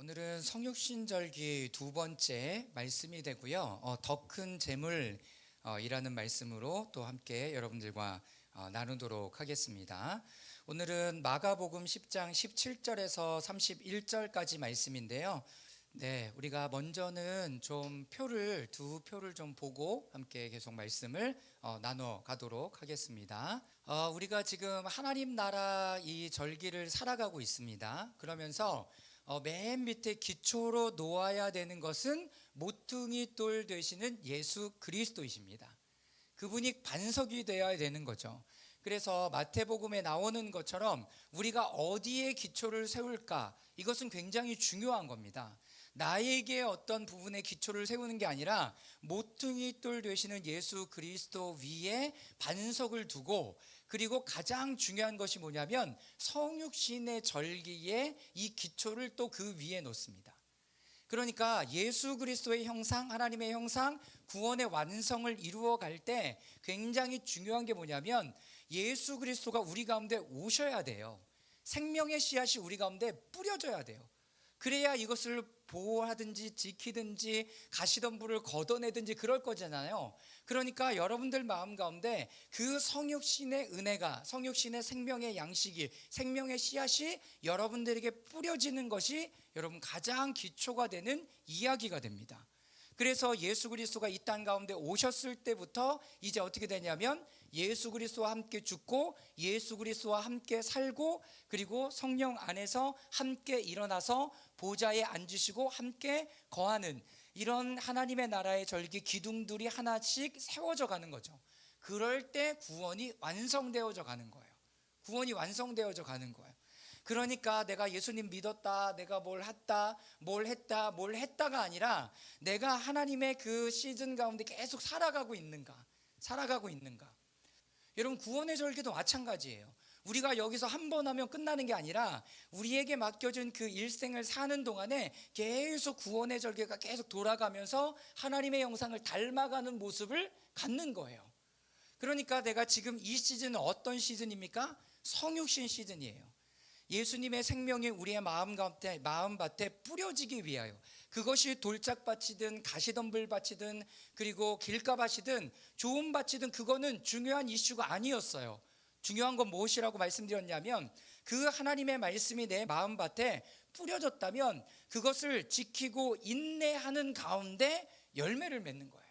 오늘은 성육신절기 두 번째 말씀이 되고요. 더 큰 재물이라는 말씀으로 또 함께 여러분들과 나누도록 하겠습니다. 오늘은 마가복음 10장 17절에서 31절까지 말씀인데요. 네, 우리가 먼저는 좀 두 표를 좀 보고 함께 계속 말씀을 나눠 가도록 하겠습니다. 우리가 지금 하나님 나라 이 절기를 살아가고 있습니다. 그러면서 맨 밑에 기초로 놓아야 되는 것은 모퉁이 돌 되시는 예수 그리스도이십니다. 그분이 반석이 되어야 되는 거죠. 그래서 마태복음에 나오는 것처럼 우리가 어디에 기초를 세울까, 이것은 굉장히 중요한 겁니다. 나에게 어떤 부분에 기초를 세우는 게 아니라 모퉁이 돌 되시는 예수 그리스도 위에 반석을 두고, 그리고 가장 중요한 것이 뭐냐면 성육신의 절기에 이 기초를 또 그 위에 놓습니다. 그러니까 예수 그리스도의 형상, 하나님의 형상, 구원의 완성을 이루어 갈 때 굉장히 중요한 게 뭐냐면 예수 그리스도가 우리 가운데 오셔야 돼요. 생명의 씨앗이 우리 가운데 뿌려져야 돼요. 그래야 이것을 보호하든지 지키든지 가시덤불을 걷어내든지 그럴 거잖아요. 그러니까 여러분들 마음 가운데 그 성육신의 은혜가, 성육신의 생명의 양식이, 생명의 씨앗이 여러분들에게 뿌려지는 것이 여러분 가장 기초가 되는 이야기가 됩니다. 그래서 예수 그리스도가 이 땅 가운데 오셨을 때부터 이제 어떻게 되냐면 예수 그리스도와 함께 죽고 예수 그리스도와 함께 살고, 그리고 성령 안에서 함께 일어나서 보좌에 앉으시고 함께 거하는 이런 하나님의 나라의 절기 기둥들이 하나씩 세워져 가는 거죠. 그럴 때 구원이 완성되어져 가는 거예요. 구원이 완성되어져 가는 거예요. 그러니까 내가 예수님 믿었다, 내가 뭘 했다가 아니라 내가 하나님의 그 시즌 가운데 계속 살아가고 있는가. 여러분, 구원의 절기도 마찬가지예요. 우리가 여기서 한 번 하면 끝나는 게 아니라 우리에게 맡겨진 그 일생을 사는 동안에 계속 구원의 절기가 계속 돌아가면서 하나님의 형상을 닮아가는 모습을 갖는 거예요. 그러니까 내가 지금 이 시즌은 어떤 시즌입니까? 성육신 시즌이에요. 예수님의 생명이 우리의 마음밭에 뿌려지기 위하여, 그것이 돌짝밭이든 가시덤불밭이든 그리고 길가밭이든 좋은 밭이든 그거는 중요한 이슈가 아니었어요. 중요한 건 무엇이라고 말씀드렸냐면 그 하나님의 말씀이 내 마음밭에 뿌려졌다면 그것을 지키고 인내하는 가운데 열매를 맺는 거예요.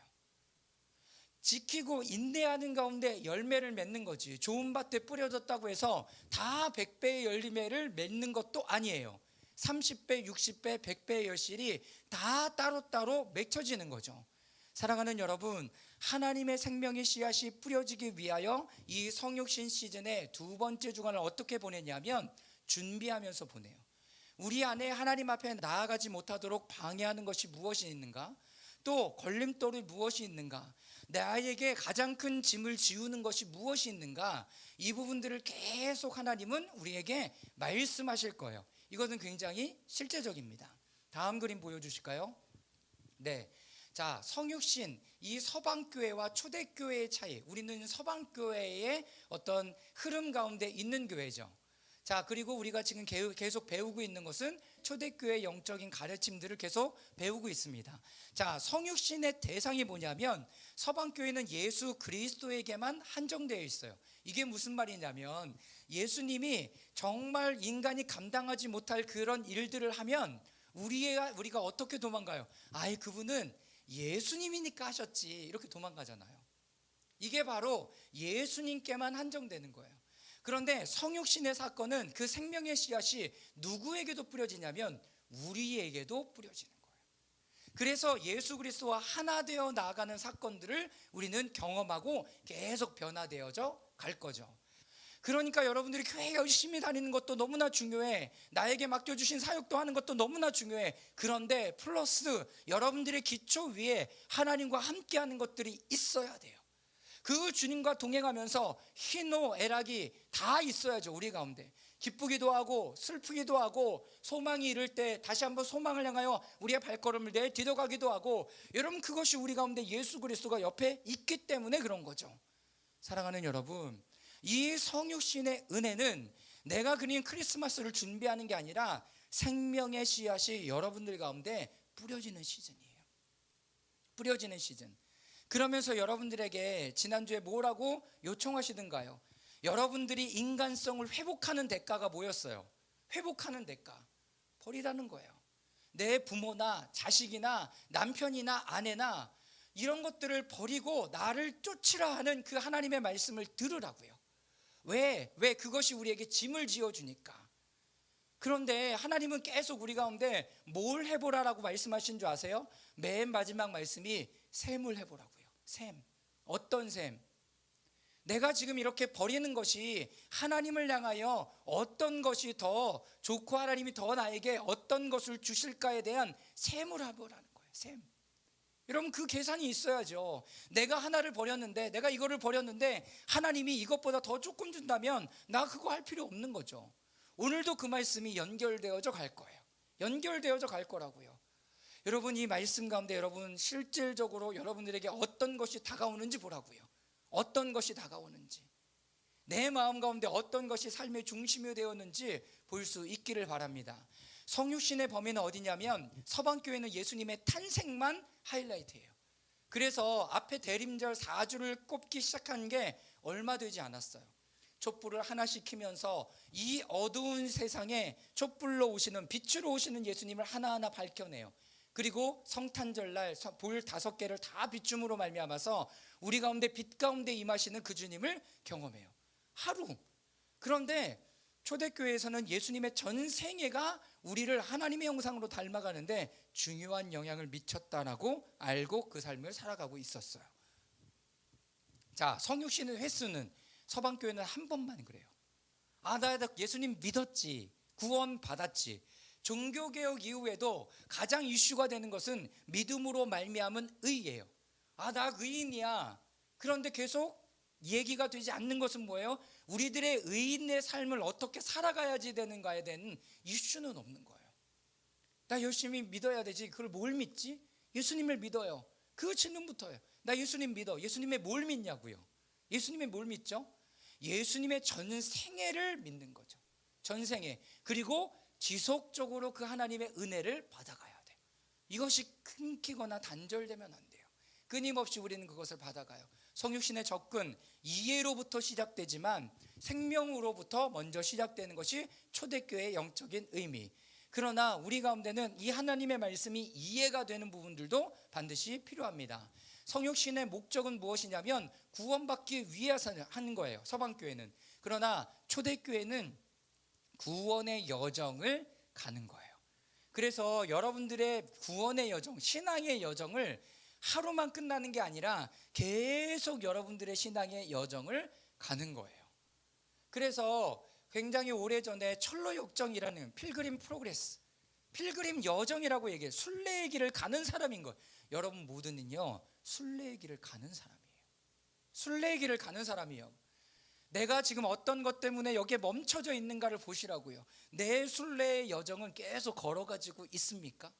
지키고 인내하는 가운데 열매를 맺는 거지. 좋은 밭에 뿌려졌다고 해서 다 100배의 열매를 맺는 것도 아니에요. 30배, 60배, 100배의 열실이 다 따로따로 맺혀지는 거죠. 사랑하는 여러분, 하나님의 생명의 씨앗이 뿌려지기 위하여 이 성육신 시즌의 두 번째 주간을 어떻게 보내냐면 준비하면서 보내요. 우리 안에 하나님 앞에 나아가지 못하도록 방해하는 것이 무엇이 있는가? 또 걸림돌이 무엇이 있는가? 나에게 가장 큰 짐을 지우는 것이 무엇이 있는가? 이 부분들을 계속 하나님은 우리에게 말씀하실 거예요. 이것은 굉장히 실제적입니다. 다음 그림 보여주실까요? 네. 자, 성육신, 이 서방교회와 초대교회의 차이. 우리는 서방교회의 어떤 흐름 가운데 있는 교회죠. 자, 그리고 우리가 지금 계속 배우고 있는 것은 초대교회의 영적인 가르침들을 계속 배우고 있습니다. 자, 성육신의 대상이 뭐냐면 서방교회는 예수 그리스도에게만 한정되어 있어요. 이게 무슨 말이냐면 예수님이 정말 인간이 감당하지 못할 그런 일들을 하면 우리가 어떻게 도망가요? 그분은 예수님이니까 하셨지, 이렇게 도망가잖아요. 이게 바로 예수님께만 한정되는 거예요. 그런데 성육신의 사건은 그 생명의 씨앗이 누구에게도 뿌려지냐면 우리에게도 뿌려지는 거예요. 그래서 예수 그리스도와 하나 되어 나아가는 사건들을 우리는 경험하고 계속 변화되어져 갈 거죠. 그러니까 여러분들이 교회 열심히 다니는 것도 너무나 중요해. 나에게 맡겨주신 사역도 하는 것도 너무나 중요해. 그런데 플러스 여러분들의 기초 위에 하나님과 함께하는 것들이 있어야 돼요. 그 주님과 동행하면서 희노 애락이 다 있어야죠. 우리 가운데 기쁘기도 하고 슬프기도 하고 소망이 이를 때 다시 한번 소망을 향하여 우리의 발걸음을 내디뎌가기도 하고, 여러분 그것이 우리 가운데 예수 그리스도가 옆에 있기 때문에 그런 거죠. 사랑하는 여러분, 이 성육신의 은혜는 내가 그린 크리스마스를 준비하는 게 아니라 생명의 씨앗이 여러분들 가운데 뿌려지는 시즌이에요. 뿌려지는 시즌. 그러면서 여러분들에게 지난주에 뭐라고 요청하시던가요? 여러분들이 인간성을 회복하는 대가가 뭐였어요? 회복하는 대가, 버리라는 거예요. 내 부모나 자식이나 남편이나 아내나 이런 것들을 버리고 나를 쫓으라 하는 그 하나님의 말씀을 들으라고요. 왜 그것이 우리에게 짐을 지어주니까. 그런데 하나님은 계속 우리 가운데 뭘 해보라라고 말씀하신 줄 아세요? 맨 마지막 말씀이 셈을 해보라고요. 셈. 어떤 셈? 내가 지금 이렇게 버리는 것이 하나님을 향하여 어떤 것이 더 좋고 하나님이 더 나에게 어떤 것을 주실까에 대한 셈을 해보라는 거예요. 셈. 여러분, 그 계산이 있어야죠. 내가 하나를 버렸는데, 내가 이거를 버렸는데 하나님이 이것보다 더 조금 준다면 나 그거 할 필요 없는 거죠. 오늘도 그 말씀이 연결되어져 갈 거예요. 연결되어져 갈 거라고요. 여러분, 이 말씀 가운데 여러분 실질적으로 여러분들에게 어떤 것이 다가오는지 보라고요. 어떤 것이 다가오는지, 내 마음 가운데 어떤 것이 삶의 중심이 되었는지 볼 수 있기를 바랍니다. 성육신의 범위는 어디냐면 서방교회는 예수님의 탄생만 하이라이트예요. 그래서 앞에 대림절 4주를 꼽기 시작한 게 얼마 되지 않았어요. 촛불을 하나씩 켜면서 이 어두운 세상에 촛불로 오시는, 빛으로 오시는 예수님을 하나하나 밝혀내요. 그리고 성탄절날 볼 5개를 다 비춤으로 말미암아서 우리 가운데 빛 가운데 임하시는 그 주님을 경험해요. 하루. 그런데 초대교회에서는 예수님의 전 생애가 우리를 하나님의 형상으로 닮아가는데 중요한 영향을 미쳤다라고 알고 그 삶을 살아가고 있었어요. 자, 성육신의 횟수는 서방교회는 한 번만 그래요. 나 예수님 믿었지, 구원 받았지. 종교개혁 이후에도 가장 이슈가 되는 것은 믿음으로 말미암은 의예요. 나 의인이야. 그런데 계속 얘기가 되지 않는 것은 뭐예요? 우리들의 의인의 삶을 어떻게 살아가야지 되는가에 대한 이슈는 없는 거예요. 나 열심히 믿어야 되지. 그걸 뭘 믿지? 예수님을 믿어요. 그 질문부터예요. 나 예수님 믿어. 예수님의 뭘 믿냐고요? 예수님의 뭘 믿죠? 예수님의 전 생애를 믿는 거죠. 전 생애. 그리고 지속적으로 그 하나님의 은혜를 받아가야 돼요. 이것이 끊기거나 단절되면 안 돼요. 끊임없이 우리는 그것을 받아가요. 성육신의 접근, 이해로부터 시작되지만 생명으로부터 먼저 시작되는 것이 초대교회의 영적인 의미. 그러나 우리 가운데는 이 하나님의 말씀이 이해가 되는 부분들도 반드시 필요합니다. 성육신의 목적은 무엇이냐면 구원받기 위해서 하는 거예요. 서방교회는. 그러나 초대교회는 구원의 여정을 가는 거예요. 그래서 여러분들의 구원의 여정, 신앙의 여정을 하루만 끝나는 게 아니라 계속 여러분들의 신앙의 여정을 가는 거예요. 그래서 굉장히 오래전에 철로역정이라는 필그림 프로그레스, 필그림 여정이라고 얘기해요. 순례의 길을 가는 사람인 거예요. 여러분 모두는요, 순례의 길을 가는 사람이에요. 순례의 길을 가는 사람이에요. 내가 지금 어떤 것 때문에 여기에 멈춰져 있는가를 보시라고요. 내 순례의 여정은 계속 걸어가지고 있습니까?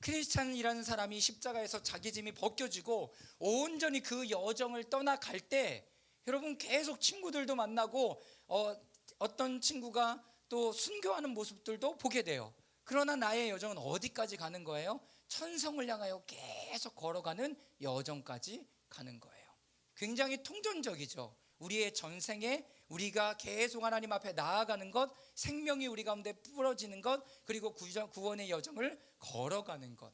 크리스찬이라는 사람이 십자가에서 자기 짐이 벗겨지고 온전히 그 여정을 떠나갈 때 여러분 계속 친구들도 만나고 어떤 친구가 또 순교하는 모습들도 보게 돼요. 그러나 나의 여정은 어디까지 가는 거예요? 천성을 향하여 계속 걸어가는 여정까지 가는 거예요. 굉장히 통전적이죠. 우리의 전생에 우리가 계속 하나님 앞에 나아가는 것, 생명이 우리 가운데 뿌려지는 것, 그리고 구원의 여정을 걸어가는 것.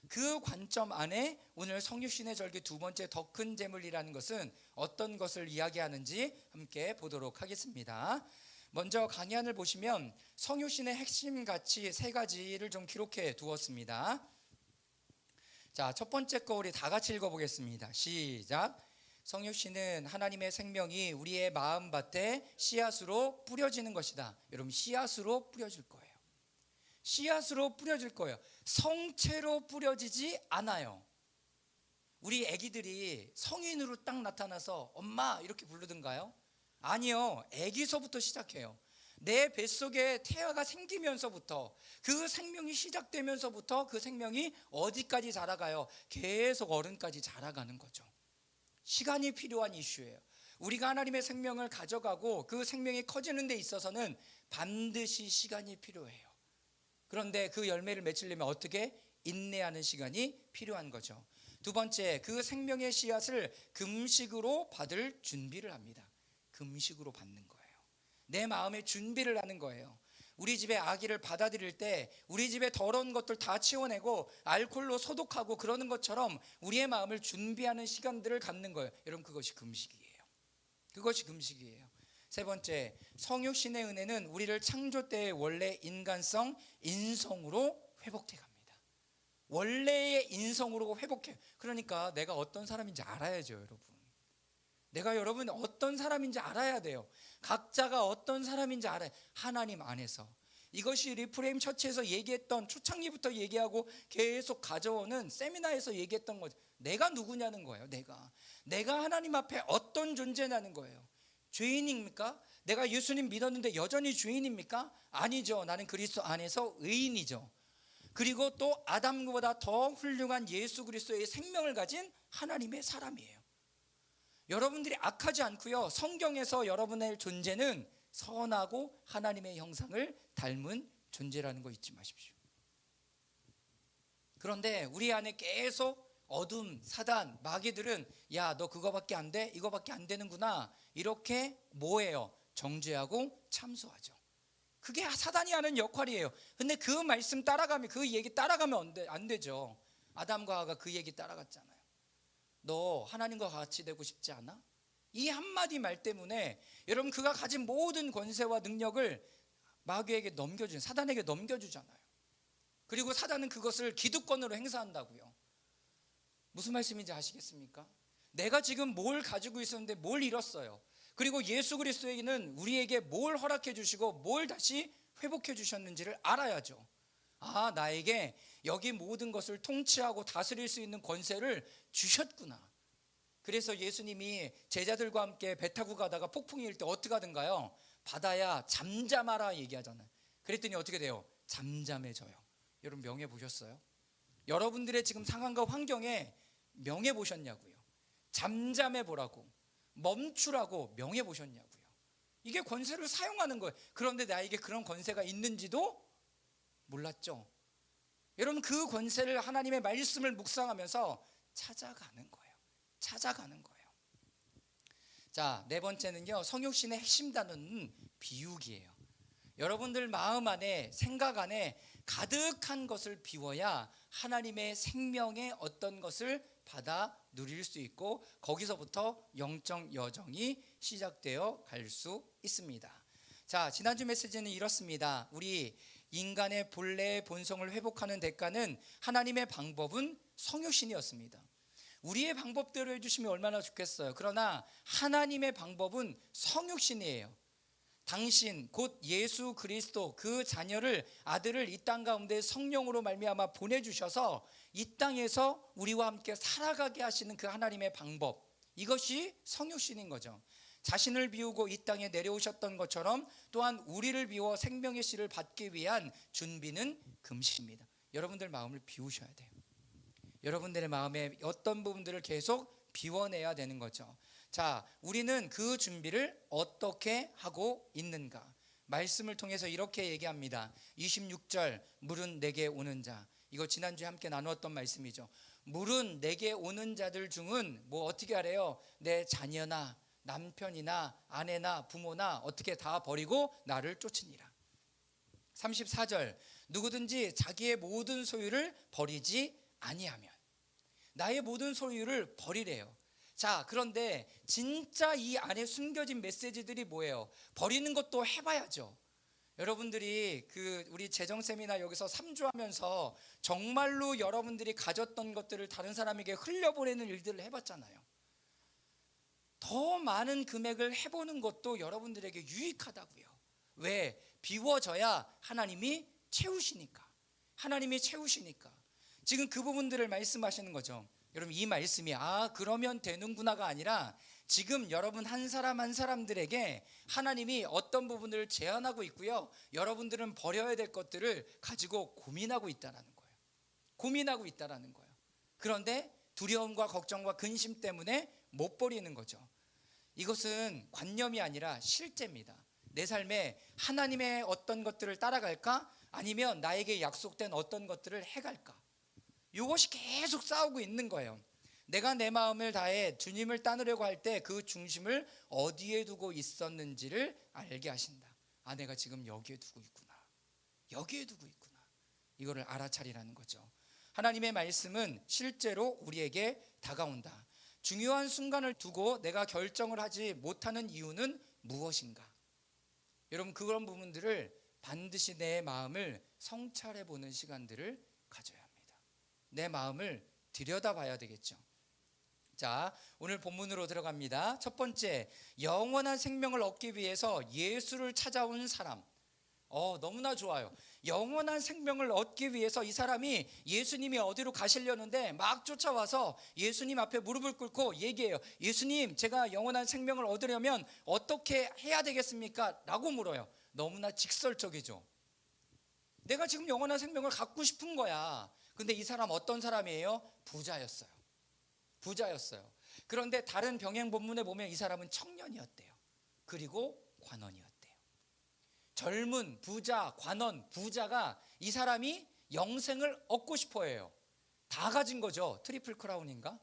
그 관점 안에 오늘 성육신의 절기 두 번째 더 큰 재물이라는 것은 어떤 것을 이야기하는지 함께 보도록 하겠습니다. 먼저 강의안을 보시면 성육신의 핵심 가치 3가지를 좀 기록해 두었습니다. 자, 첫 번째 거 우리 다 같이 읽어보겠습니다. 시작. 성육신은 하나님의 생명이 우리의 마음밭에 씨앗으로 뿌려지는 것이다. 여러분, 씨앗으로 뿌려질 거예요. 씨앗으로 뿌려질 거예요. 성체로 뿌려지지 않아요. 우리 아기들이 성인으로 딱 나타나서 엄마 이렇게 부르던가요? 아니요. 아기서부터 시작해요. 내 뱃속에 태아가 생기면서부터, 그 생명이 시작되면서부터 그 생명이 어디까지 자라가요? 계속 어른까지 자라가는 거죠. 시간이 필요한 이슈예요. 우리가 하나님의 생명을 가져가고 그 생명이 커지는 데 있어서는 반드시 시간이 필요해요. 그런데 그 열매를 맺으려면 어떻게? 인내하는 시간이 필요한 거죠. 두 번째, 그 생명의 씨앗을 금식으로 받을 준비를 합니다. 금식으로 받는 거예요. 내 마음의 준비를 하는 거예요. 우리 집에 아기를 받아들일 때 우리 집에 더러운 것들 다 치워내고 알코올로 소독하고 그러는 것처럼 우리의 마음을 준비하는 시간들을 갖는 거예요. 여러분, 그것이 금식이에요. 그것이 금식이에요. 세 번째, 성육신의 은혜는 우리를 창조 때의 원래 인간성, 인성으로 회복해 갑니다. 원래의 인성으로 회복해요. 그러니까 내가 어떤 사람인지 알아야죠, 여러분. 내가 여러분 어떤 사람인지 알아야 돼요. 각자가 어떤 사람인지 알아요. 하나님 안에서. 이것이 리프레임 처치에서 얘기했던, 초창기부터 얘기하고 계속 가져오는 세미나에서 얘기했던 거죠. 내가 누구냐는 거예요. 내가 하나님 앞에 어떤 존재냐는 거예요. 죄인입니까? 내가 예수님 믿었는데 여전히 죄인입니까? 아니죠. 나는 그리스도 안에서 의인이죠. 그리고 또 아담보다 더 훌륭한 예수 그리스도의 생명을 가진 하나님의 사람이에요. 여러분들이 악하지 않고요, 성경에서 여러분의 존재는 선하고 하나님의 형상을 닮은 존재라는 거 잊지 마십시오. 그런데 우리 안에 계속 어둠, 사단, 마귀들은 야, 너 그거밖에 안 돼? 이거밖에 안 되는구나, 이렇게 뭐예요? 정죄하고 참소하죠. 그게 사단이 하는 역할이에요. 근데 그 말씀 따라가면, 그 얘기 따라가면 안 되죠. 아담과 하와가 그 얘기 따라갔잖아요. 너 하나님과 같이 되고 싶지 않아? 이 한마디 말 때문에 여러분, 그가 가진 모든 권세와 능력을 마귀에게 넘겨주는, 사단에게 넘겨주잖아요. 그리고 사단은 그것을 기득권으로 행사한다고요. 무슨 말씀인지 아시겠습니까? 내가 지금 뭘 가지고 있었는데 뭘 잃었어요. 그리고 예수 그리스도에게는 우리에게 뭘 허락해 주시고 뭘 다시 회복해 주셨는지를 알아야죠. 아, 나에게 여기 모든 것을 통치하고 다스릴 수 있는 권세를 주셨구나. 그래서 예수님이 제자들과 함께 배 타고 가다가 폭풍이 일 때 어떻게 하던가요? 바다야 잠잠하라 얘기하잖아요. 그랬더니 어떻게 돼요? 잠잠해져요. 여러분, 명예 보셨어요? 여러분들의 지금 상황과 환경에 명예 보셨냐고요? 잠잠해 보라고, 멈추라고 명예 보셨냐고요? 이게 권세를 사용하는 거예요. 그런데 나에게 그런 권세가 있는지도 몰랐죠. 여러분, 그 권세를 하나님의 말씀을 묵상하면서 찾아가는 거예요. 자, 네 번째는요, 성육신의 핵심 단어는 비우기예요. 여러분들 마음 안에, 생각 안에 가득한 것을 비워야 하나님의 생명의 어떤 것을 받아 누릴 수 있고 거기서부터 영적 여정이 시작되어 갈 수 있습니다. 자, 지난주 메시지는 이렇습니다. 우리 인간의 본래의 본성을 회복하는 대가는, 하나님의 방법은 성육신이었습니다. 우리의 방법대로 해주시면 얼마나 좋겠어요. 그러나 하나님의 방법은 성육신이에요. 당신 곧 예수 그리스도, 그 자녀를, 아들을 이 땅 가운데 성령으로 말미암아 보내주셔서 이 땅에서 우리와 함께 살아가게 하시는 그 하나님의 방법, 이것이 성육신인 거죠. 자신을 비우고 이 땅에 내려오셨던 것처럼 또한 우리를 비워 생명의 씨를 받기 위한 준비는 금식입니다. 여러분들 마음을 비우셔야 돼요. 여러분들의 마음에 어떤 부분들을 계속 비워내야 되는 거죠. 자, 우리는 그 준비를 어떻게 하고 있는가? 말씀을 통해서 이렇게 얘기합니다. 26절, 물은 내게 오는 자. 이거 지난주에 함께 나누었던 말씀이죠. 물은 내게 오는 자들 중은 뭐 어떻게 하래요? 내 자녀나 남편이나 아내나 부모나 어떻게 다 버리고 나를 쫓으니라. 34절, 누구든지 자기의 모든 소유를 버리지 아니하면. 나의 모든 소유를 버리래요. 자, 그런데 진짜 이 안에 숨겨진 메시지들이 뭐예요? 버리는 것도 해봐야죠. 여러분들이 우리 재정 세미나 여기서 3주 하면서 정말로 여러분들이 가졌던 것들을 다른 사람에게 흘려보내는 일들을 해봤잖아요. 더 많은 금액을 해보는 것도 여러분들에게 유익하다고요. 왜? 비워져야 하나님이 채우시니까. 지금 그 부분들을 말씀하시는 거죠. 여러분, 이 말씀이 그러면 되는구나가 아니라 지금 여러분 한 사람 한 사람들에게 하나님이 어떤 부분을 제안하고 있고요, 여러분들은 버려야 될 것들을 가지고 고민하고 있다는 거예요. 그런데 두려움과 걱정과 근심 때문에 못 버리는 거죠. 이것은 관념이 아니라 실제입니다. 내 삶에 하나님의 어떤 것들을 따라갈까? 아니면 나에게 약속된 어떤 것들을 해갈까? 이것이 계속 싸우고 있는 거예요. 내가 내 마음을 다해 주님을 따르려고 할 때 그 중심을 어디에 두고 있었는지를 알게 하신다. 아, 내가 지금 여기에 두고 있구나. 여기에 두고 있구나. 이거를 알아차리라는 거죠. 하나님의 말씀은 실제로 우리에게 다가온다. 중요한 순간을 두고 내가 결정을 하지 못하는 이유는 무엇인가? 여러분, 그런 부분들을 반드시 내 마음을 성찰해 보는 시간들을 가져야 합니다. 내 마음을 들여다봐야 되겠죠. 자, 오늘 본문으로 들어갑니다. 첫 번째, 영원한 생명을 얻기 위해서 예수를 찾아온 사람. 너무나 좋아요. 영원한 생명을 얻기 위해서 이 사람이 예수님이 어디로 가시려는데 막 쫓아와서 예수님 앞에 무릎을 꿇고 얘기해요. 예수님, 제가 영원한 생명을 얻으려면 어떻게 해야 되겠습니까? 라고 물어요. 너무나 직설적이죠. 내가 지금 영원한 생명을 갖고 싶은 거야. 근데 이 사람 어떤 사람이에요? 부자였어요. 그런데 다른 병행 본문에 보면 이 사람은 청년이었대요. 그리고 관원이었대요. 젊은 부자, 관원, 부자가 이 사람이 영생을 얻고 싶어 해요. 다 가진 거죠. 트리플 크라운인가?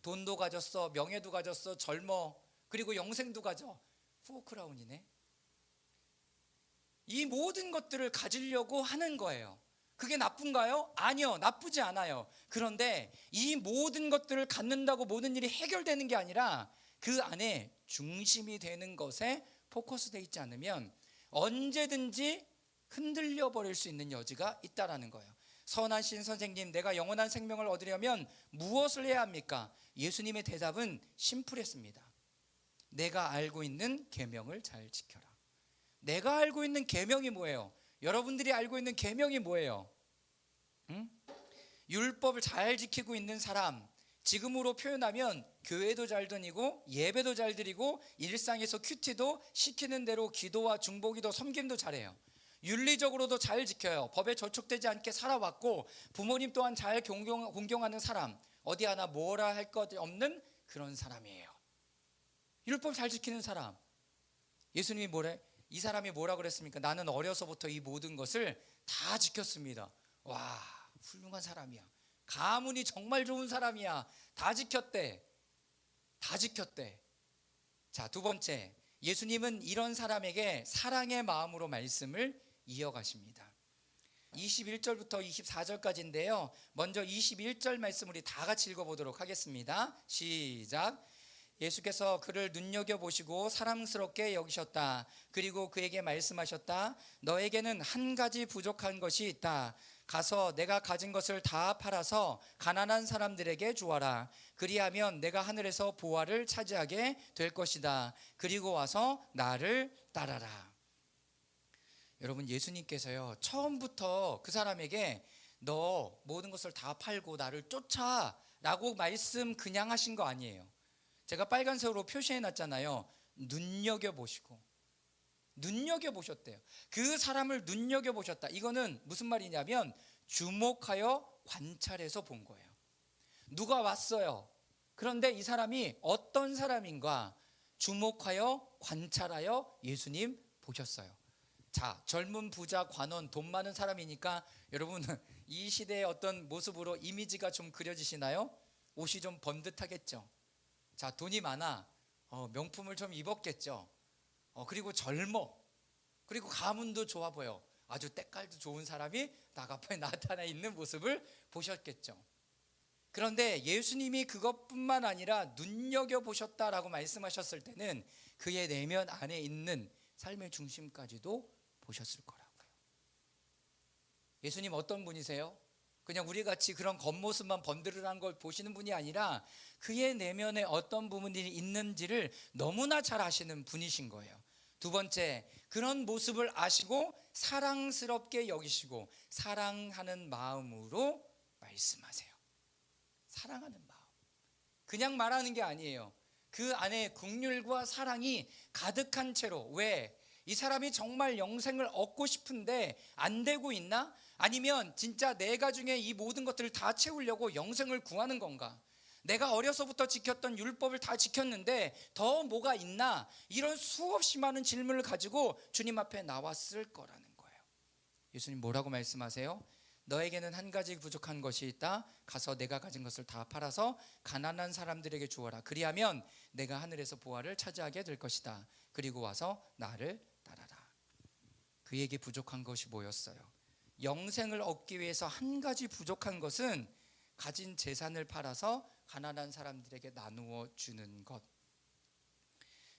돈도 가졌어, 명예도 가졌어, 젊어, 그리고 영생도 가져. 4 크라운이네. 이 모든 것들을 가지려고 하는 거예요. 그게 나쁜가요? 아니요, 나쁘지 않아요. 그런데 이 모든 것들을 갖는다고 모든 일이 해결되는 게 아니라 그 안에 중심이 되는 것에 포커스되어 있지 않으면 언제든지 흔들려 버릴 수 있는 여지가 있다라는 거예요. 선하신 선생님, 내가 영원한 생명을 얻으려면 무엇을 해야 합니까? 예수님의 대답은 심플했습니다. 내가 알고 있는 계명을 잘 지켜라. 내가 알고 있는 계명이 뭐예요? 여러분들이 알고 있는 계명이 뭐예요? 율법을 잘 지키고 있는 사람, 지금으로 표현하면 교회도 잘 다니고 예배도 잘 드리고 일상에서 큐티도 시키는 대로 기도와 중보기도 섬김도 잘해요. 윤리적으로도 잘 지켜요. 법에 저촉되지 않게 살아왔고 부모님 또한 잘 공경하는 사람, 어디 하나 뭐라 할 것 없는 그런 사람이에요. 율법 잘 지키는 사람. 예수님이 이 사람이 뭐라 그랬습니까? 나는 어려서부터 이 모든 것을 다 지켰습니다. 와, 훌륭한 사람이야. 가문이 정말 좋은 사람이야. 다 지켰대. 자, 두 번째, 예수님은 이런 사람에게 사랑의 마음으로 말씀을 이어가십니다. 21절부터 24절까지인데요. 먼저 21절 말씀 우리 다 같이 읽어보도록 하겠습니다. 시작. 예수께서 그를 눈여겨보시고 사랑스럽게 여기셨다. 그리고 그에게 말씀하셨다. 너에게는 한 가지 부족한 것이 있다. 가서 내가 가진 것을 다 팔아서 가난한 사람들에게 주어라. 그리하면 내가 하늘에서 보화를 차지하게 될 것이다. 그리고 와서 나를 따라라. 여러분, 예수님께서요, 처음부터 그 사람에게 너 모든 것을 다 팔고 나를 쫓아 라고 말씀 그냥 하신 거 아니에요. 제가 빨간색으로 표시해 놨잖아요. 눈여겨보셨대요. 그 사람을 눈여겨보셨다. 이거는 무슨 말이냐면 주목하여 관찰해서 본 거예요. 누가 왔어요. 그런데 이 사람이 어떤 사람인가 주목하여 관찰하여 예수님 보셨어요. 자, 젊은 부자, 관원, 돈 많은 사람이니까 여러분 이 시대의 어떤 모습으로 이미지가 좀 그려지시나요? 옷이 좀 번듯하겠죠. 자, 돈이 많아. 명품을 좀 입었겠죠. 그리고 젊어. 그리고 가문도 좋아 보여. 아주 때깔도 좋은 사람이 딱 앞에 나타나 있는 모습을 보셨겠죠. 그런데 예수님이 그것뿐만 아니라 눈여겨보셨다라고 말씀하셨을 때는 그의 내면 안에 있는 삶의 중심까지도 보셨을 거라고요. 예수님 어떤 분이세요? 그냥 우리같이 그런 겉모습만 번드르한 걸 보시는 분이 아니라 그의 내면에 어떤 부분이 있는지를 너무나 잘 아시는 분이신 거예요. 두 번째, 그런 모습을 아시고 사랑스럽게 여기시고 사랑하는 마음으로 말씀하세요. 사랑하는 마음. 그냥 말하는 게 아니에요. 그 안에 긍휼과 사랑이 가득한 채로. 왜? 이 사람이 정말 영생을 얻고 싶은데 안 되고 있나? 아니면 진짜 내가 중에 이 모든 것들을 다 채우려고 영생을 구하는 건가? 내가 어려서부터 지켰던 율법을 다 지켰는데 더 뭐가 있나? 이런 수없이 많은 질문을 가지고 주님 앞에 나왔을 거라는 거예요. 예수님 뭐라고 말씀하세요? 너에게는 한 가지 부족한 것이 있다. 가서 내가 가진 것을 다 팔아서 가난한 사람들에게 주어라. 그리하면 내가 하늘에서 보화를 차지하게 될 것이다. 그리고 와서 나를 따라라. 그에게 부족한 것이 뭐였어요? 영생을 얻기 위해서 한 가지 부족한 것은 가진 재산을 팔아서 가난한 사람들에게 나누어 주는 것.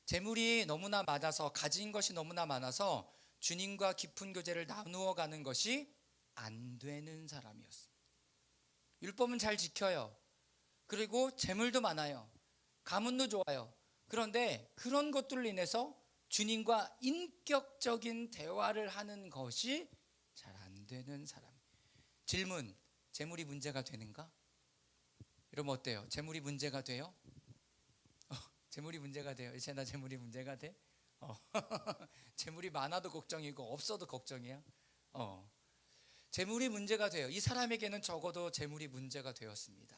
재물이 너무나 많아서, 가진 것이 너무나 많아서 주님과 깊은 교제를 나누어 가는 것이 안 되는 사람이었습니다. 율법은 잘 지켜요. 그리고 재물도 많아요. 가문도 좋아요. 그런데 그런 것들로 인해서 주님과 인격적인 대화를 하는 것이 잘 안 되는 사람. 질문, 재물이 문제가 되는가? 여러분 어때요? 재물이 문제가 돼요? 재물이 문제가 돼요? 나 재물이 문제가 돼? 재물이 많아도 걱정이고 없어도 걱정이야. 재물이 문제가 돼요. 이 사람에게는 적어도 재물이 문제가 되었습니다.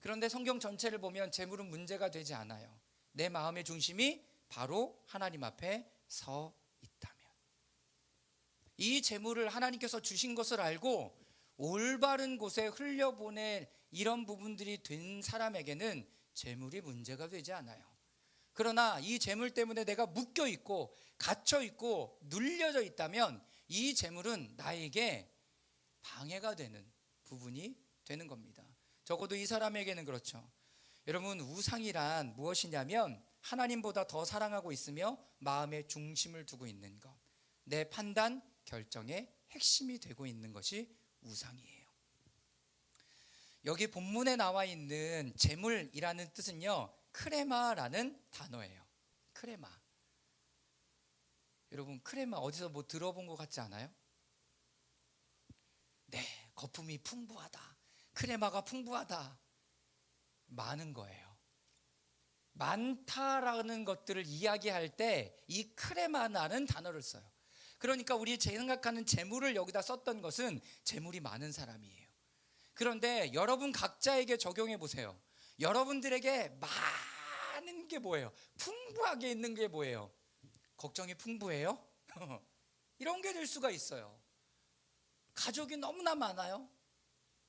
그런데 성경 전체를 보면 재물은 문제가 되지 않아요. 내 마음의 중심이 바로 하나님 앞에 서 있다면, 이 재물을 하나님께서 주신 것을 알고 올바른 곳에 흘려보낼 이런 부분들이 된 사람에게는 재물이 문제가 되지 않아요. 그러나 이 재물 때문에 내가 묶여 있고 갇혀 있고 눌려져 있다면 이 재물은 나에게 방해가 되는 부분이 되는 겁니다. 적어도 이 사람에게는 그렇죠. 여러분, 우상이란 무엇이냐면 하나님보다 더 사랑하고 있으며 마음의 중심을 두고 있는 것, 내 판단, 결정의 핵심이 되고 있는 것이 우상이에요. 여기 본문에 나와 있는 재물이라는 뜻은요, 크레마라는 단어예요. 크레마. 여러분, 크레마 어디서 뭐 들어본 것 같지 않아요? 네, 거품이 풍부하다. 크레마가 풍부하다. 많은 거예요. 많다라는 것들을 이야기할 때 이 크레마라는 단어를 써요. 그러니까 우리 생각하는 재물을 여기다 썼던 것은 재물이 많은 사람이에요. 그런데 여러분 각자에게 적용해 보세요. 여러분들에게 많은 게 뭐예요? 풍부하게 있는 게 뭐예요? 걱정이 풍부해요? 이런 게 될 수가 있어요. 가족이 너무나 많아요?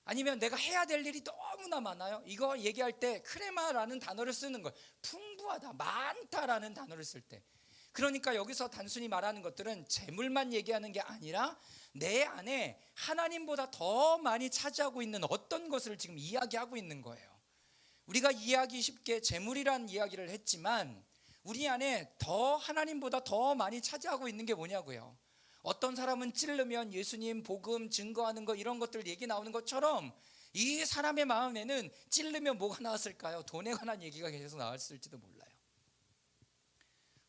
아니면 내가 해야 될 일이 너무나 많아요? 이거 얘기할 때 크레마라는 단어를 쓰는 거예요. 풍부하다, 많다라는 단어를 쓸 때. 그러니까 여기서 단순히 말하는 것들은 재물만 얘기하는 게 아니라 내 안에 하나님보다 더 많이 차지하고 있는 어떤 것을 지금 이야기하고 있는 거예요. 우리가 이해하기 쉽게 재물이라는 이야기를 했지만 우리 안에 더 하나님보다 더 많이 차지하고 있는 게 뭐냐고요. 어떤 사람은 찌르면 예수님 복음 증거하는 거, 이런 것들 얘기 나오는 것처럼 이 사람의 마음에는 찌르면 뭐가 나왔을까요? 돈에 관한 얘기가 계속 나왔을지도 몰라요.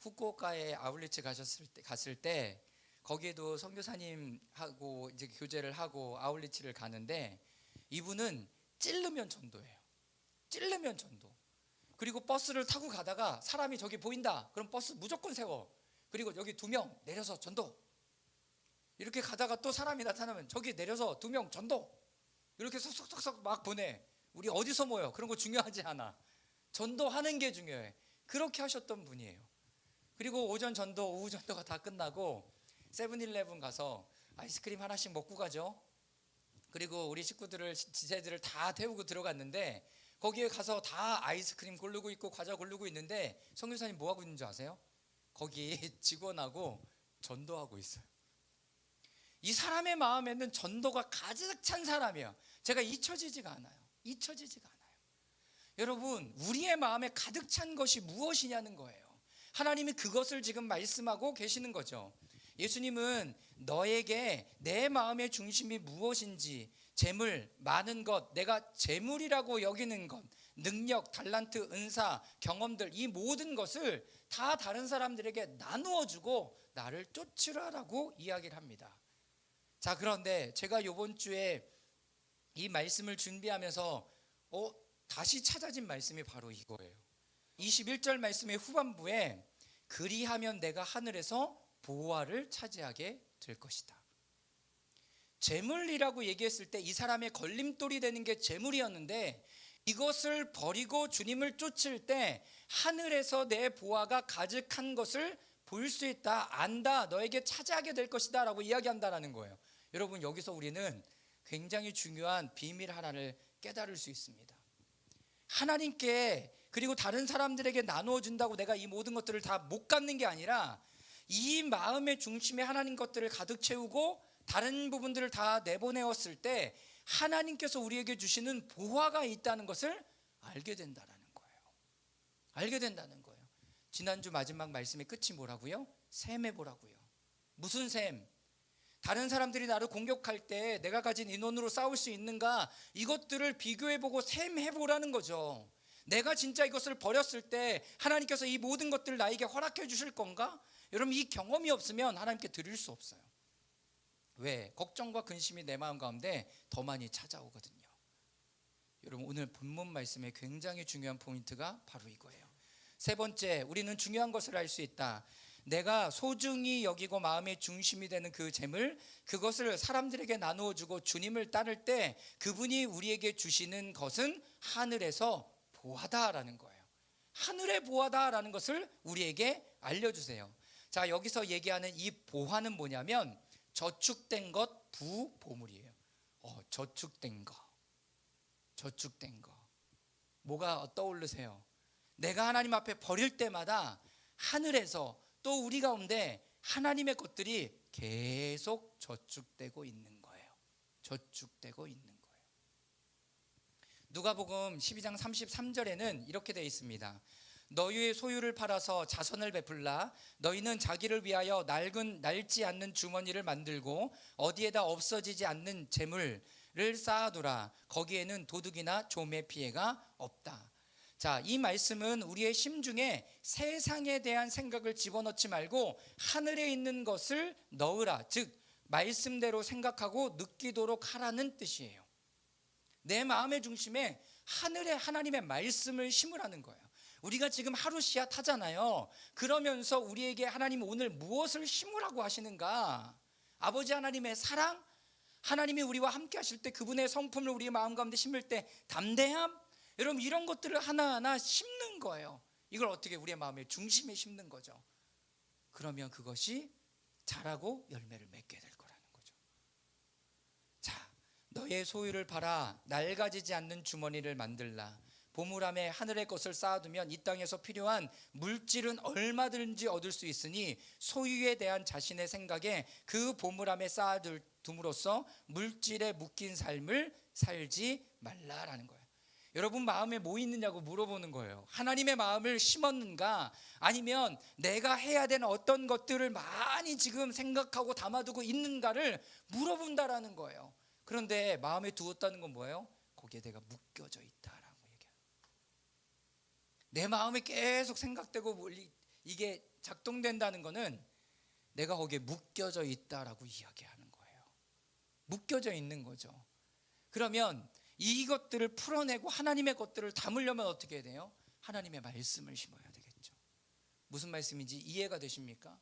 후쿠오카에 아울리치 갔을 때 거기에도 선교사님하고 이제 교제를 하고 아울리치를 가는데 이분은 찌르면 전도예요. 찌르면 전도. 그리고 버스를 타고 가다가 사람이 저기 보인다. 그럼 버스 무조건 세워. 그리고 여기 2명 내려서 전도. 이렇게 가다가 또 사람이 나타나면 저기 내려서 2명 전도. 이렇게 쏙쏙쏙쏙 막 보내. 우리 어디서 모여? 그런 거 중요하지 않아. 전도하는 게 중요해. 그렇게 하셨던 분이에요. 그리고 오전 전도, 오후 전도가 다 끝나고 세븐일레븐 가서 아이스크림 하나씩 먹고 가죠. 그리고 우리 식구들을, 지체들을 다 태우고 들어갔는데 거기에 가서 다 아이스크림 고르고 있고 과자 고르고 있는데 선교사님 뭐 하고 있는 줄 아세요? 거기 직원하고 전도하고 있어요. 이 사람의 마음에는 전도가 가득 찬 사람이에요. 제가 잊혀지지가 않아요. 잊혀지지가 않아요. 여러분, 우리의 마음에 가득 찬 것이 무엇이냐는 거예요. 하나님이 그것을 지금 말씀하고 계시는 거죠. 예수님은 너에게 내 마음의 중심이 무엇인지, 재물, 많은 것, 내가 재물이라고 여기는 것, 능력, 달란트, 은사, 경험들, 이 모든 것을 다 다른 사람들에게 나누어주고 나를 쫓으라라고 이야기를 합니다. 자, 그런데 제가 이번 주에 이 말씀을 준비하면서 다시 찾아진 말씀이 바로 이거예요. 21절 말씀의 후반부에 그리하면 내가 하늘에서 보화를 차지하게 될 것이다. 재물이라고 얘기했을 때 이 사람의 걸림돌이 되는 게 재물이었는데 이것을 버리고 주님을 쫓을 때 하늘에서 내 보화가 가득한 것을 볼 수 있다, 안다, 너에게 차지하게 될 것이다 라고 이야기한다라는 거예요. 여러분, 여기서 우리는 굉장히 중요한 비밀 하나를 깨달을 수 있습니다. 하나님께 그리고 다른 사람들에게 나누어 준다고 내가 이 모든 것들을 다 못 갖는 게 아니라 이 마음의 중심에 하나님 것들을 가득 채우고 다른 부분들을 다 내보내었을 때 하나님께서 우리에게 주시는 보화가 있다는 것을 알게 된다는 거예요. 알게 된다는 거예요. 지난주 마지막 말씀의 끝이 뭐라고요? 셈해보라고요. 무슨 셈? 다른 사람들이 나를 공격할 때 내가 가진 인원으로 싸울 수 있는가, 이것들을 비교해보고 셈해보라는 거죠. 내가 진짜 이것을 버렸을 때 하나님께서 이 모든 것들을 나에게 허락해 주실 건가? 여러분, 이 경험이 없으면 하나님께 드릴 수 없어요. 왜? 걱정과 근심이 내 마음 가운데 더 많이 찾아오거든요. 여러분, 오늘 본문 말씀의 굉장히 중요한 포인트가 바로 이거예요. 세 번째, 우리는 중요한 것을 알 수 있다. 내가 소중히 여기고 마음의 중심이 되는 그 재물, 그것을 사람들에게 나누어 주고 주님을 따를 때 그분이 우리에게 주시는 것은 하늘에서 보화다라는 거예요. 하늘의 보화다라는 것을 우리에게 알려주세요. 자, 여기서 얘기하는 이 보화는 뭐냐면 저축된 것, 부보물이에요. 저축된 거. 뭐가 떠오르세요? 내가 하나님 앞에 버릴 때마다 하늘에서 또 우리 가운데 하나님의 것들이 계속 저축되고 있는 거예요. 저축되고 있는 거예요. 누가복음 12장 33절에는 이렇게 되어 있습니다. 너희의 소유를 팔아서 자선을 베풀라. 너희는 자기를 위하여 낡지 않는 주머니를 만들고 어디에다 없어지지 않는 재물을 쌓아두라. 거기에는 도둑이나 좀의 피해가 없다. 자, 이 말씀은 우리의 심중에 세상에 대한 생각을 집어넣지 말고 하늘에 있는 것을 넣으라, 즉 말씀대로 생각하고 느끼도록 하라는 뜻이에요. 내 마음의 중심에 하늘에 하나님의 말씀을 심으라는 거예요. 우리가 지금 하루 씨앗 하잖아요. 그러면서 우리에게 하나님 오늘 무엇을 심으라고 하시는가? 아버지 하나님의 사랑, 하나님이 우리와 함께 하실 때 그분의 성품을 우리 마음 가운데 심을 때 담대함, 여러분, 이런 것들을 하나하나 심는 거예요. 이걸 어떻게 우리의 마음의 중심에 심는 거죠. 그러면 그것이 자라고 열매를 맺게 될 거라는 거죠. 자, 너의 소유를 팔아 낡아지지 않는 주머니를 만들라. 보물함에 하늘의 것을 쌓아두면 이 땅에서 필요한 물질은 얼마든지 얻을 수 있으니 소유에 대한 자신의 생각에 그 보물함에 쌓아둠으로써 물질에 묶인 삶을 살지 말라라는 거예요. 여러분 마음에 뭐 있느냐고 물어보는 거예요. 하나님의 마음을 심었는가? 아니면 내가 해야 되는 어떤 것들을 많이 지금 생각하고 담아두고 있는가를 물어본다라는 거예요. 그런데 마음에 두었다는 건 뭐예요? 거기에 내가 묶여져 있다라고 얘기해요. 내 마음에 계속 생각되고 이게 작동된다는 거는 내가 거기에 묶여져 있다라고 이야기하는 거예요. 묶여져 있는 거죠. 그러면 이것들을 풀어내고 하나님의 것들을 담으려면 어떻게 해야 돼요? 하나님의 말씀을 심어야 되겠죠. 무슨 말씀인지 이해가 되십니까?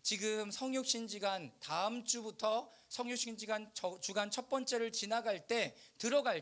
지금 성육신지간 다음 주부터 성육신지간 주간 첫 번째를 들어갈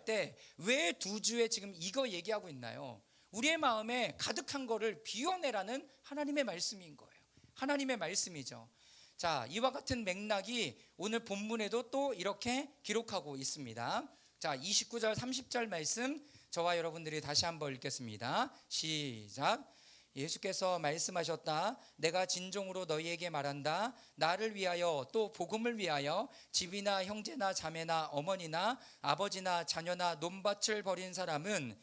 때 왜 2주에 지금 이거 얘기하고 있나요? 우리의 마음에 가득한 거를 비워내라는 하나님의 말씀인 거예요. 하나님의 말씀이죠. 자, 이와 같은 맥락이 오늘 본문에도 또 이렇게 기록하고 있습니다. 자, 29절 30절 말씀 저와 여러분들이 다시 한번 읽겠습니다. 시작. 예수께서 말씀하셨다. 내가 진정으로 너희에게 말한다. 나를 위하여 또 복음을 위하여 집이나 형제나 자매나 어머니나 아버지나 자녀나 논밭을 버린 사람은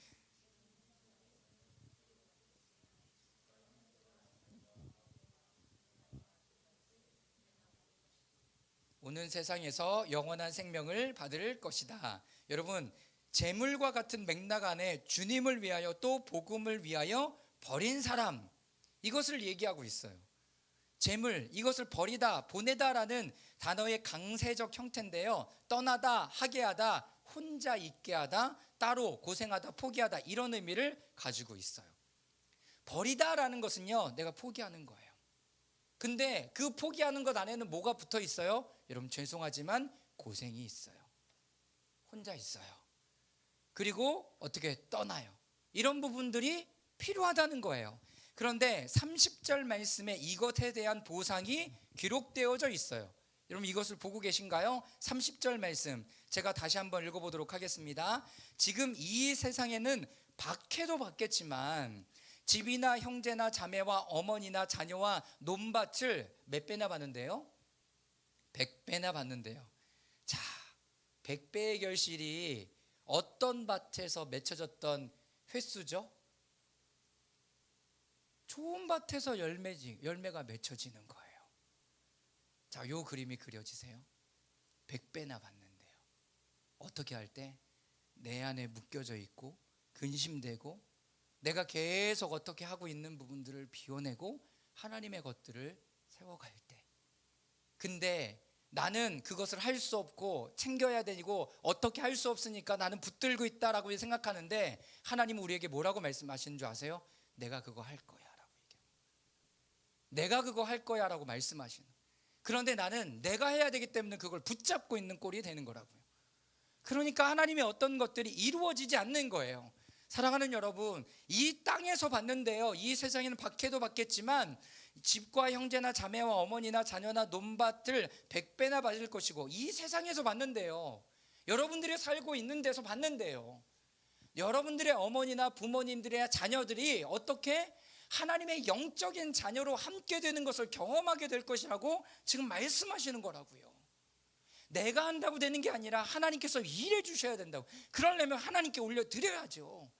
오는 세상에서 영원한 생명을 받을 것이다. 여러분, 재물과 같은 맥락 안에 주님을 위하여 또 복음을 위하여 버린 사람, 이것을 얘기하고 있어요. 재물, 이것을 버리다, 보내다라는 단어의 강세적 형태인데요. 떠나다, 하게 하다, 혼자 있게 하다, 따로 고생하다, 포기하다, 이런 의미를 가지고 있어요. 버리다라는 것은요, 내가 포기하는 거예요. 근데 그 포기하는 것 안에는 뭐가 붙어 있어요? 여러분 죄송하지만 고생이 있어요. 혼자 있어요. 그리고 어떻게 떠나요. 이런 부분들이 필요하다는 거예요. 그런데 30절 말씀에 이것에 대한 보상이 기록되어져 있어요. 여러분 이것을 보고 계신가요? 30절 말씀 제가 다시 한번 읽어보도록 하겠습니다. 지금 이 세상에는 박해도 받겠지만 집이나 형제나 자매와 어머니나 자녀와 논밭을 몇 배나 받는데요? 100배나 받는데요. 자, 100배의 결실이 어떤 밭에서 맺혀졌던 횟수죠? 좋은 밭에서 열매가 맺혀지는 거예요. 자, 요 그림이 그려지세요. 100배나 받는데요. 어떻게 할 때? 내 안에 묶여져 있고 근심되고 내가 계속 어떻게 하고 있는 부분들을 비워내고 하나님의 것들을 세워갈 때. 근데 나는 그것을 할 수 없고 챙겨야 되고 어떻게 할 수 없으니까 나는 붙들고 있다라고 생각하는데 하나님은 우리에게 뭐라고 말씀하시는 줄 아세요? 내가 그거 할 거야 라고 얘기해요. 내가 그거 할 거야 라고 말씀하시는. 그런데 나는 내가 해야 되기 때문에 그걸 붙잡고 있는 꼴이 되는 거라고요. 그러니까 하나님의 어떤 것들이 이루어지지 않는 거예요. 사랑하는 여러분, 이 땅에서 받는데요, 이 세상에는 박해도 받겠지만 집과 형제나 자매와 어머니나 자녀나 논밭을 100배나 받을 것이고, 이 세상에서 받는데요, 여러분들이 살고 있는 데서 받는데요, 여러분들의 어머니나 부모님들의 자녀들이 어떻게 하나님의 영적인 자녀로 함께 되는 것을 경험하게 될 것이라고 지금 말씀하시는 거라고요. 내가 한다고 되는 게 아니라 하나님께서 일해 주셔야 된다고. 그러려면 하나님께 올려드려야죠.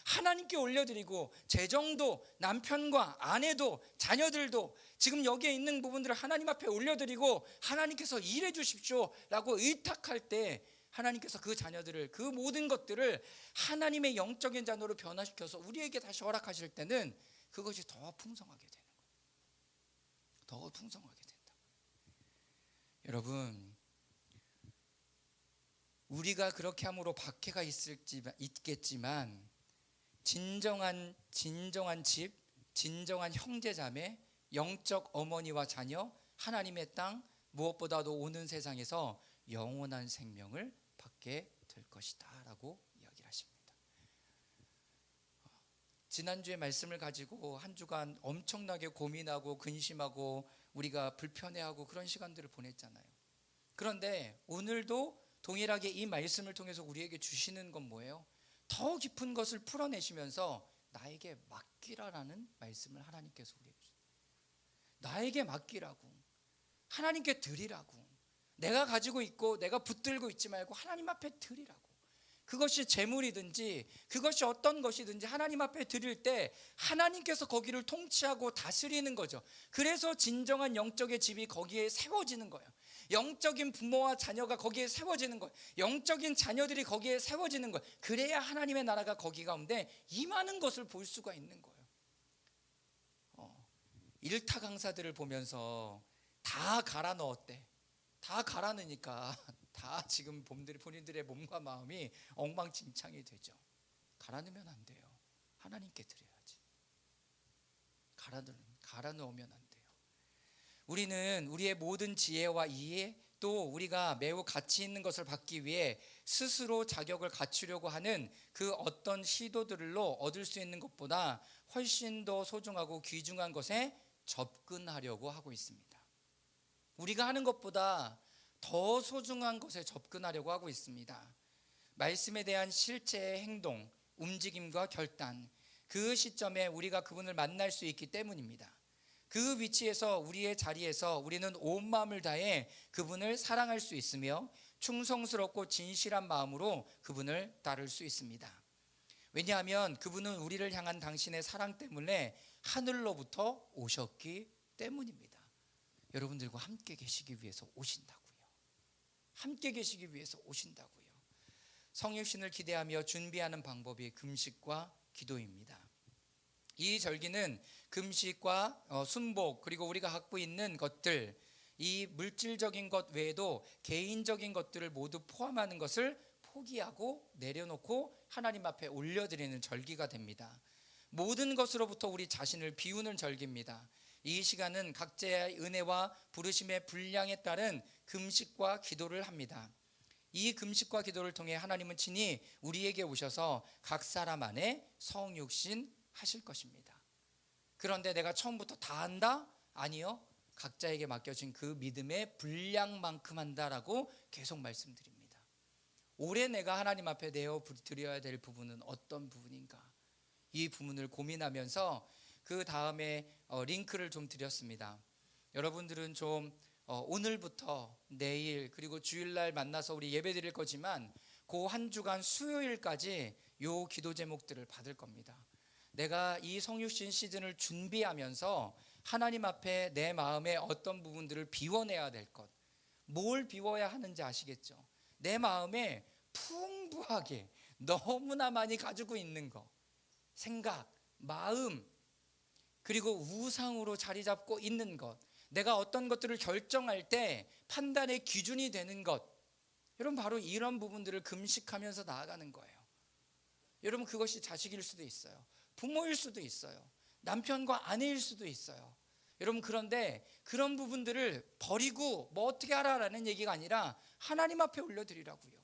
하나님께 올려드리고 재정도 남편과 아내도 자녀들도 지금 여기에 있는 부분들을 하나님 앞에 올려드리고 하나님께서 일해 주십시오 라고 의탁할 때 하나님께서 그 자녀들을, 그 모든 것들을 하나님의 영적인 자녀로 변화시켜서 우리에게 다시 허락하실 때는 그것이 더 풍성하게 되는 거예요. 더 풍성하게 된다. 여러분, 우리가 그렇게 함으로 박해가 있겠지만 진정한 집, 진정한 형제자매, 영적 어머니와 자녀, 하나님의 땅, 무엇보다도 오는 세상에서 영원한 생명을 받게 될 것이다 라고 이야기를 하십니다. 지난주에 말씀을 가지고 한 주간 엄청나게 고민하고 근심하고 우리가 불편해하고 그런 시간들을 보냈잖아요. 그런데 오늘도 동일하게 이 말씀을 통해서 우리에게 주시는 건 뭐예요? 더 깊은 것을 풀어내시면서 나에게 맡기라라는 말씀을 하나님께서 우리에게 주세요. 나에게 맡기라고, 하나님께 드리라고. 내가 가지고 있고 내가 붙들고 있지 말고 하나님 앞에 드리라고. 그것이 재물이든지 그것이 어떤 것이든지 하나님 앞에 드릴 때 하나님께서 거기를 통치하고 다스리는 거죠. 그래서 진정한 영적의 집이 거기에 세워지는 거예요. 영적인 부모와 자녀가 거기에 세워지는 거예요. 영적인 자녀들이 거기에 세워지는 거예요. 그래야 하나님의 나라가 거기 가운데 임하는 것을 볼 수가 있는 거예요. 일타 강사들을 보면서 다 갈아 넣었대. 다 갈아 넣으니까 다 지금 본인들의 몸과 마음이 엉망진창이 되죠. 갈아 넣으면 안 돼요. 하나님께 드려야지. 갈아 넣으면 안 돼요. 우리는 우리의 모든 지혜와 이해, 또 우리가 매우 가치 있는 것을 받기 위해 스스로 자격을 갖추려고 하는 그 어떤 시도들로 얻을 수 있는 것보다 훨씬 더 소중하고 귀중한 것에 접근하려고 하고 있습니다. 우리가 하는 것보다 더 소중한 것에 접근하려고 하고 있습니다. 말씀에 대한 실제의 행동, 움직임과 결단, 그 시점에 우리가 그분을 만날 수 있기 때문입니다. 그 위치에서, 우리의 자리에서 우리는 온 마음을 다해 그분을 사랑할 수 있으며 충성스럽고 진실한 마음으로 그분을 따를 수 있습니다. 왜냐하면 그분은 우리를 향한 당신의 사랑 때문에 하늘로부터 오셨기 때문입니다. 여러분들과 함께 계시기 위해서 오신다고요. 함께 계시기 위해서 오신다고요. 성육신을 기대하며 준비하는 방법이 금식과 기도입니다. 이 절기는 금식과 순복, 그리고 우리가 갖고 있는 것들, 이 물질적인 것 외에도 개인적인 것들을 모두 포함하는 것을 포기하고 내려놓고 하나님 앞에 올려드리는 절기가 됩니다. 모든 것으로부터 우리 자신을 비우는 절기입니다. 이 시간은 각자의 은혜와 부르심의 분량에 따른 금식과 기도를 합니다. 이 금식과 기도를 통해 하나님은 친히 우리에게 오셔서 각 사람 안에 성육신 하실 것입니다. 그런데 내가 처음부터 다 한다? 아니요. 각자에게 맡겨진 그 믿음의 분량만큼 한다라고 계속 말씀드립니다. 올해 내가 하나님 앞에 내어 드려야 될 부분은 어떤 부분인가? 이 부분을 고민하면서 그 다음에 링크를 좀 드렸습니다. 여러분들은 좀 오늘부터 내일 그리고 주일날 만나서 우리 예배 드릴 거지만 그 한 주간 수요일까지 요 기도 제목들을 받을 겁니다. 내가 이 성육신 시즌을 준비하면서 하나님 앞에 내 마음의 어떤 부분들을 비워내야 될 것, 뭘 비워야 하는지 아시겠죠? 내 마음에 풍부하게 너무나 많이 가지고 있는 것, 생각, 마음, 그리고 우상으로 자리 잡고 있는 것, 내가 어떤 것들을 결정할 때 판단의 기준이 되는 것, 여러분 바로 이런 부분들을 금식하면서 나아가는 거예요. 여러분 그것이 자식일 수도 있어요. 부모일 수도 있어요. 남편과 아내일 수도 있어요. 여러분 그런데 그런 부분들을 버리고 뭐 어떻게 하라라는 얘기가 아니라 하나님 앞에 올려드리라고요.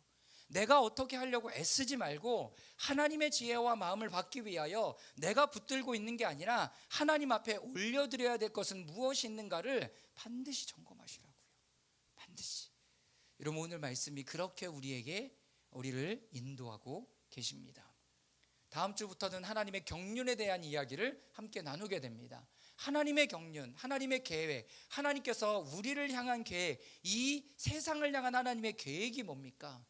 내가 어떻게 하려고 애쓰지 말고 하나님의 지혜와 마음을 받기 위하여 내가 붙들고 있는 게 아니라 하나님 앞에 올려드려야 될 것은 무엇이 있는가를 반드시 점검하시라고요. 반드시. 여러분 오늘 말씀이 그렇게 우리를 인도하고 계십니다. 다음 주부터는 하나님의 경륜에 대한 이야기를 함께 나누게 됩니다. 하나님의 경륜, 하나님의 계획, 하나님께서 우리를 향한 계획, 이 세상을 향한 하나님의 계획이 뭡니까?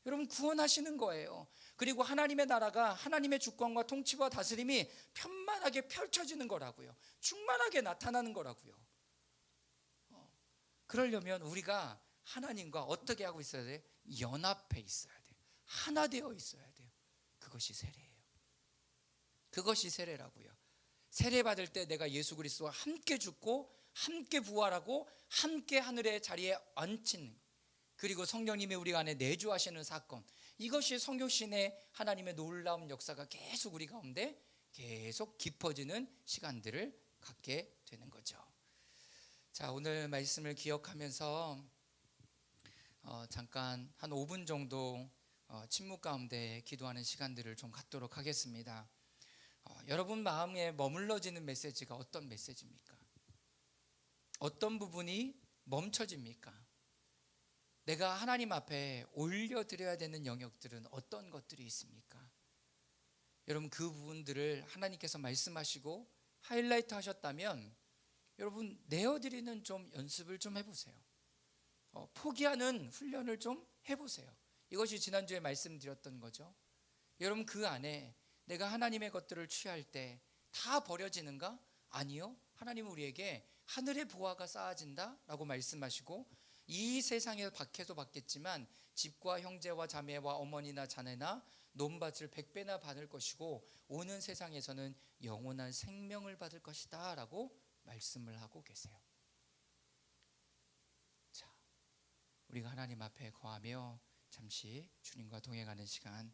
여러분 구원하시는 거예요. 그리고 하나님의 나라가 하나님의 주권과 통치와 다스림이 편만하게 펼쳐지는 거라고요. 충만하게 나타나는 거라고요. 그러려면 우리가 하나님과 어떻게 하고 있어야 돼요? 연합해 있어야 돼요. 하나 되어 있어야 돼요. 그것이 세례예요. 그것이 세례라고요. 세례 받을 때 내가 예수 그리스도와 함께 죽고 함께 부활하고 함께 하늘의 자리에 앉히는, 그리고 성령님이 우리 안에 내주하시는 사건, 이것이 성육신의 하나님의 놀라운 역사가 계속 우리 가운데 계속 깊어지는 시간들을 갖게 되는 거죠. 자, 오늘 말씀을 기억하면서 잠깐 한 5분 정도 침묵 가운데 기도하는 시간들을 좀 갖도록 하겠습니다. 여러분 마음에 머물러지는 메시지가 어떤 메시지입니까? 어떤 부분이 멈춰집니까? 내가 하나님 앞에 올려드려야 되는 영역들은 어떤 것들이 있습니까? 여러분 그 부분들을 하나님께서 말씀하시고 하이라이트 하셨다면 여러분 내어드리는 좀 연습을 좀 해보세요. 포기하는 훈련을 좀 해보세요. 이것이 지난주에 말씀드렸던 거죠. 여러분 그 안에 내가 하나님의 것들을 취할 때 다 버려지는가? 아니요. 하나님은 우리에게 하늘의 보화가 쌓아진다 라고 말씀하시고, 이 세상에 박해도 받겠지만 집과 형제와 자매와 어머니나 자네나 논밭을 100배나 받을 것이고 오는 세상에서는 영원한 생명을 받을 것이다 라고 말씀을 하고 계세요. 자, 우리가 하나님 앞에 거하며 잠시 주님과 동행하는 시간